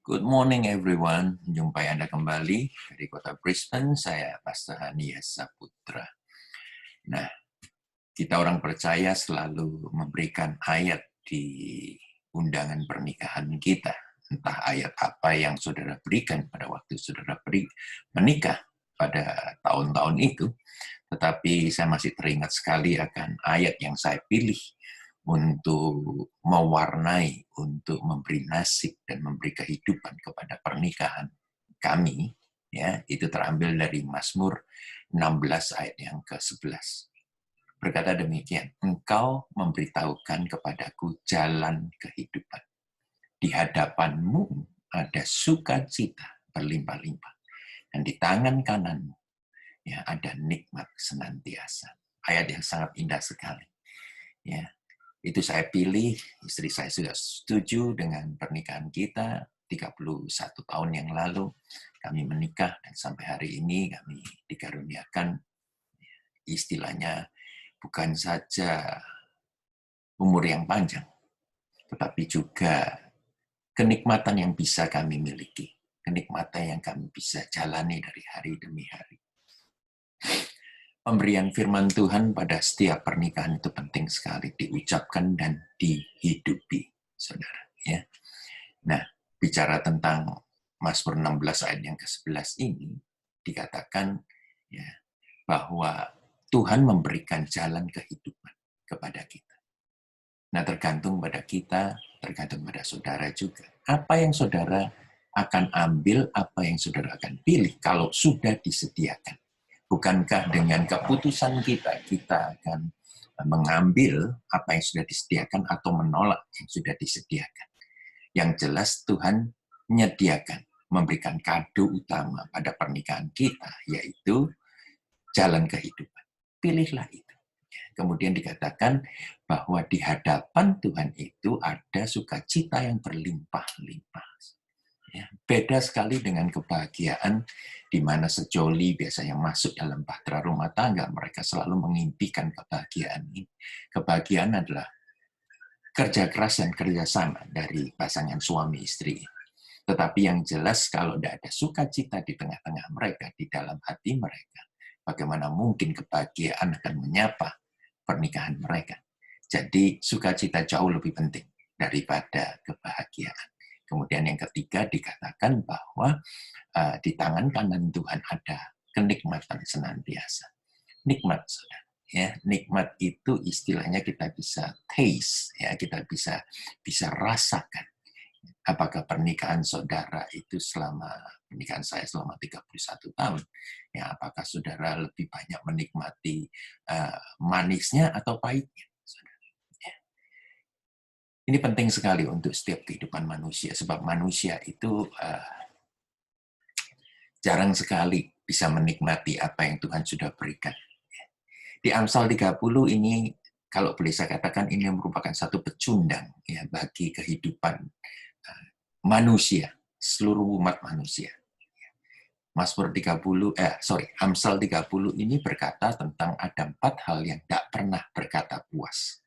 Good morning everyone, jumpai Anda kembali dari kota Brisbane, saya Pastor Hania Saputra. Nah, kita orang percaya selalu memberikan ayat di undangan pernikahan kita. Entah ayat apa yang saudara berikan pada waktu saudara menikah pada tahun-tahun itu, tetapi saya masih teringat sekali akan ayat yang saya pilih untuk mewarnai, untuk memberi nasib dan memberi kehidupan kepada pernikahan kami, ya, itu terambil dari Mazmur 16 ayat yang ke-11. Berkata demikian, Engkau memberitahukan kepadaku jalan kehidupan. Di hadapanmu ada sukacita berlimpah-limpah. Dan di tangan kananmu ya ada nikmat senantiasa. Ayat yang sangat indah sekali. Ya, itu saya pilih, istri saya sudah setuju dengan pernikahan kita 31 tahun yang lalu. Kami menikah dan sampai hari ini kami dikaruniakan istilahnya bukan saja umur yang panjang, tetapi juga kenikmatan yang bisa kami miliki, kenikmatan yang kami bisa jalani dari hari demi hari. Pemberian firman Tuhan pada setiap pernikahan itu penting sekali diucapkan dan dihidupi, saudara. Ya. Nah, bicara tentang Mazmur 16 ayat yang ke-11 ini, dikatakan ya, bahwa Tuhan memberikan jalan kehidupan kepada kita. Nah, tergantung pada kita, tergantung pada saudara juga. Apa yang saudara akan ambil, apa yang saudara akan pilih kalau sudah disediakan. Bukankah dengan keputusan kita akan mengambil apa yang sudah disediakan atau menolak yang sudah disediakan. Yang jelas Tuhan menyediakan, memberikan kado utama pada pernikahan kita, yaitu jalan kehidupan. Pilihlah itu. Kemudian dikatakan bahwa di hadapan Tuhan itu ada sukacita yang berlimpah-limpah. Ya, beda sekali dengan kebahagiaan di mana sejoli biasanya masuk dalam bahtera rumah tangga, mereka selalu mengimpikan kebahagiaan ini. Kebahagiaan adalah kerja keras dan kerjasama dari pasangan suami istri. Tetapi yang jelas kalau tidak ada sukacita di tengah-tengah mereka, di dalam hati mereka, bagaimana mungkin kebahagiaan akan menyapa pernikahan mereka. Jadi sukacita jauh lebih penting daripada kebahagiaan. Kemudian yang ketiga dikatakan bahwa di tangan kanan Tuhan ada kenikmatan senantiasa. Nikmat, saudara. Ya, nikmat itu istilahnya kita bisa taste, ya, kita bisa rasakan. Apakah pernikahan saudara itu pernikahan saya selama 31 tahun, ya, apakah saudara lebih banyak menikmati manisnya atau pahitnya? Ini penting sekali untuk setiap kehidupan manusia, sebab manusia itu jarang sekali bisa menikmati apa yang Tuhan sudah berikan. Di Amsal 30 ini, kalau boleh saya katakan, ini merupakan satu pecundang ya, bagi kehidupan manusia, seluruh umat manusia. Amsal 30 ini berkata tentang ada 4 hal yang tidak pernah berkata puas.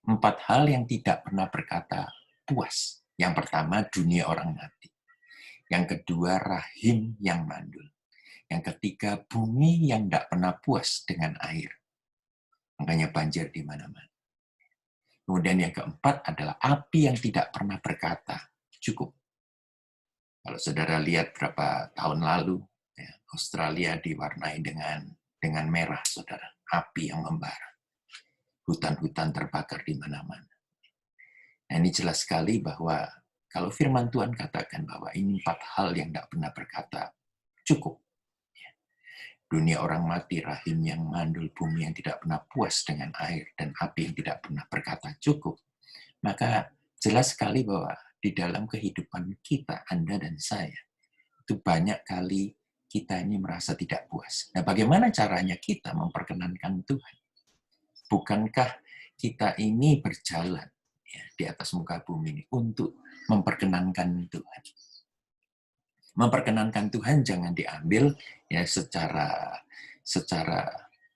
4 hal yang tidak pernah berkata puas. Yang pertama, dunia orang mati. Yang kedua, rahim yang mandul. Yang ketiga, bumi yang tidak pernah puas dengan air. Makanya banjir di mana-mana. Kemudian yang keempat adalah api yang tidak pernah berkata, cukup. Kalau saudara lihat berapa tahun lalu, ya, Australia diwarnai dengan merah, saudara. Api yang membara. Hutan-hutan terbakar di mana-mana. Nah, ini jelas sekali bahwa kalau firman Tuhan katakan bahwa ini 4 hal yang tidak pernah berkata, cukup. Dunia orang mati, rahim yang mandul, bumi yang tidak pernah puas dengan air, dan api yang tidak pernah berkata cukup, maka jelas sekali bahwa di dalam kehidupan kita, Anda dan saya, itu banyak kali kita ini merasa tidak puas. Nah, bagaimana caranya kita memperkenankan Tuhan? Bukankah kita ini berjalan ya, di atas muka bumi ini untuk memperkenankan Tuhan? Memperkenankan Tuhan jangan diambil ya secara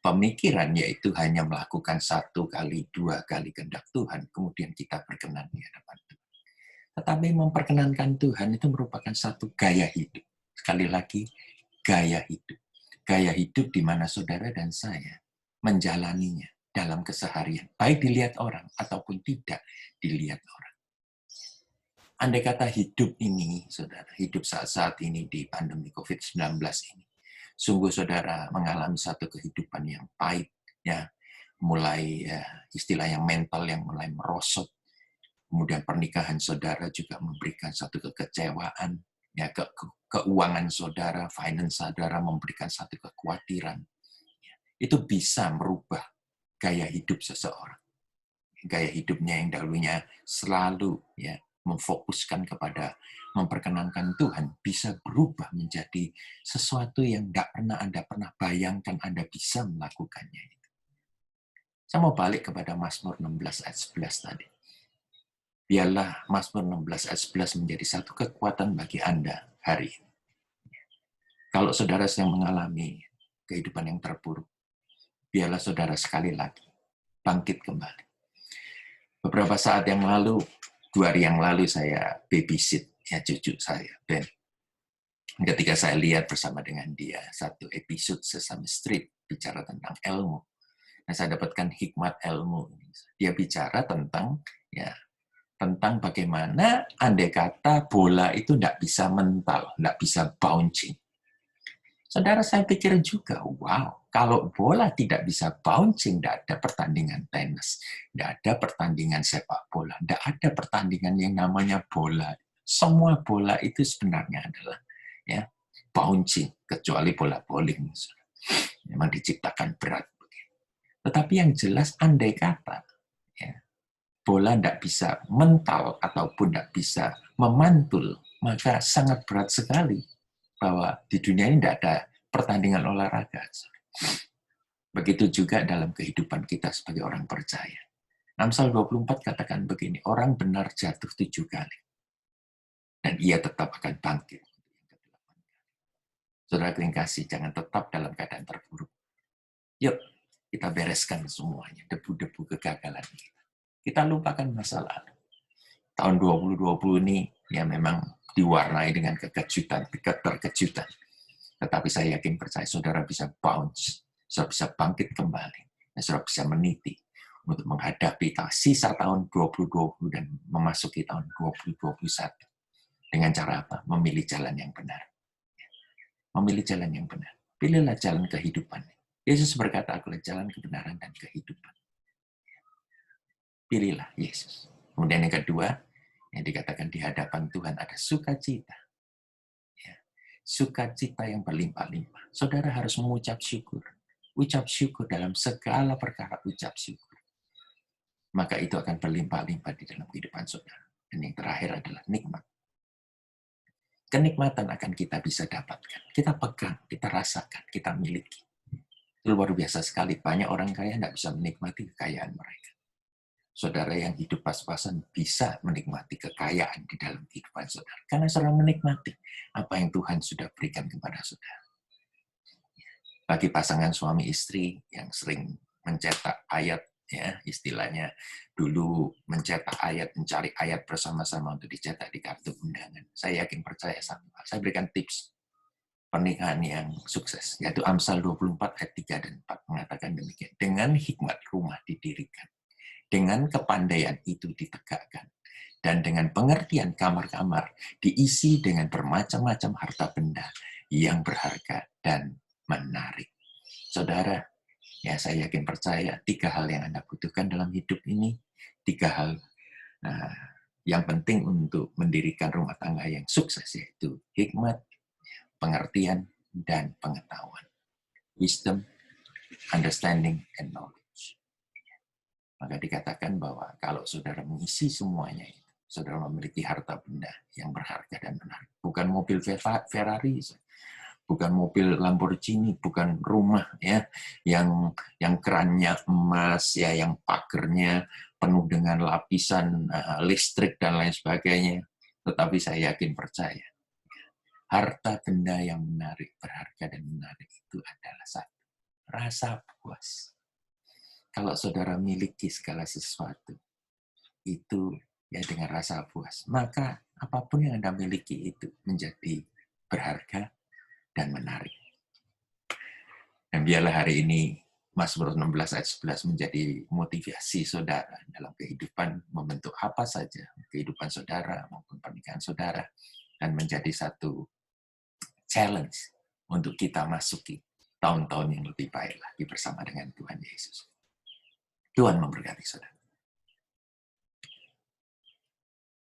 pemikiran, yaitu hanya melakukan 1 kali 2 kali kehendak Tuhan, kemudian kita berkenan di hadapan Tuhan. Tetapi memperkenankan Tuhan itu merupakan satu gaya hidup. Sekali lagi, gaya hidup. Gaya hidup di mana saudara dan saya menjalaninya dalam keseharian. Baik dilihat orang ataupun tidak dilihat orang. Andai kata hidup ini, saudara, hidup saat-saat ini di pandemi COVID-19 ini, sungguh saudara mengalami satu kehidupan yang pahit, ya, mulai ya, istilah yang mental yang mulai merosot, kemudian pernikahan saudara juga memberikan satu kekecewaan, ya, keuangan saudara, finance saudara memberikan satu kekhawatiran. Itu bisa merubah gaya hidup seseorang. Gaya hidupnya yang dahulunya selalu ya memfokuskan kepada memperkenankan Tuhan bisa berubah menjadi sesuatu yang tidak pernah Anda pernah bayangkan Anda bisa melakukannya. Saya mau balik kepada Mazmur 16 ayat 11 tadi. Biarlah Mazmur 16 ayat 11 menjadi satu kekuatan bagi Anda hari ini. Kalau saudara sedang mengalami kehidupan yang terpuruk, biarlah saudara sekali lagi bangkit kembali. Beberapa saat yang lalu, 2 hari yang lalu saya babysit ya cucu saya, Ben. Ketika saya lihat bersama dengan dia satu episode Sesame Street bicara tentang ilmu, nah, saya dapatkan hikmat ilmu. Dia bicara tentang ya tentang bagaimana andai kata bola itu tidak bisa mental, tidak bisa bouncing. Saudara, saya pikir juga, wow, kalau bola tidak bisa bouncing, tidak ada pertandingan tenis, tidak ada pertandingan sepak bola, tidak ada pertandingan yang namanya bola. Semua bola itu sebenarnya adalah ya bouncing, kecuali bola bowling. Memang diciptakan berat. Tetapi yang jelas, andai kata ya, bola tidak bisa mental ataupun tidak bisa memantul, maka sangat berat sekali bahwa di dunia ini tidak ada pertandingan olahraga. Begitu juga dalam kehidupan kita sebagai orang percaya. Amsal 24 katakan begini, orang benar jatuh 7 kali, dan ia tetap akan bangkit. Saudara yang kasih, jangan tetap dalam keadaan terpuruk. Yuk, kita bereskan semuanya, debu-debu kegagalan kita. Kita lupakan masa lalu. Tahun 2020 ini ya memang diwarnai dengan keterkejutan. Tetapi saya yakin percaya saudara bisa bounce, saudara bisa bangkit kembali, dan saudara bisa meniti untuk menghadapi sisa tahun 2020 dan memasuki tahun 2021. Dengan cara apa? Memilih jalan yang benar. Memilih jalan yang benar. Pilihlah jalan kehidupan. Yesus berkata, akulah jalan kebenaran dan kehidupan. Pilihlah Yesus. Kemudian yang kedua, yang dikatakan di hadapan Tuhan ada sukacita. Sukacita yang berlimpah-limpah. Saudara harus mengucap syukur. Ucap syukur dalam segala perkara, ucap syukur. Maka itu akan berlimpah-limpah di dalam kehidupan saudara. Dan yang terakhir adalah nikmat. Kenikmatan akan kita bisa dapatkan. Kita pegang, kita rasakan, kita miliki. Luar biasa sekali. Banyak orang kaya tidak bisa menikmati kekayaan mereka. Saudara yang hidup pas-pasan bisa menikmati kekayaan di dalam kehidupan saudara. Karena saudara menikmati apa yang Tuhan sudah berikan kepada saudara. Bagi pasangan suami istri yang sering mencetak ayat, ya istilahnya dulu mencetak ayat, mencari ayat bersama-sama untuk dicetak di kartu undangan. Saya yakin percaya satu hal. Saya berikan tips pernikahan yang sukses, yaitu Amsal 24 ayat 3 dan 4 mengatakan demikian. Dengan hikmat rumah didirikan. Dengan kepandaian itu ditegakkan. Dan dengan pengertian kamar-kamar diisi dengan bermacam-macam harta benda yang berharga dan menarik. Saudara, ya saya yakin percaya 3 hal yang Anda butuhkan dalam hidup ini, 3 hal yang penting untuk mendirikan rumah tangga yang sukses, yaitu hikmat, pengertian, dan pengetahuan. Wisdom, understanding, and knowledge. Maka dikatakan bahwa kalau saudara mengisi semuanya itu, saudara memiliki harta benda yang berharga dan menarik. Bukan mobil Ferrari, bukan mobil Lamborghini, bukan rumah ya yang kerannya emas ya, yang pagernya penuh dengan lapisan listrik dan lain sebagainya. Tetapi saya yakin percaya, harta benda yang menarik, berharga dan menarik itu adalah satu, rasa puas. Kalau saudara miliki segala sesuatu, itu ya dengan rasa puas, maka apapun yang Anda miliki itu menjadi berharga dan menarik. Dan biarlah hari ini Mazmur 16 ayat 11 menjadi motivasi saudara dalam kehidupan membentuk apa saja, kehidupan saudara maupun pernikahan saudara, dan menjadi satu challenge untuk kita masuki tahun-tahun yang lebih baik lagi bersama dengan Tuhan Yesus. Tuhan memberkati saudara.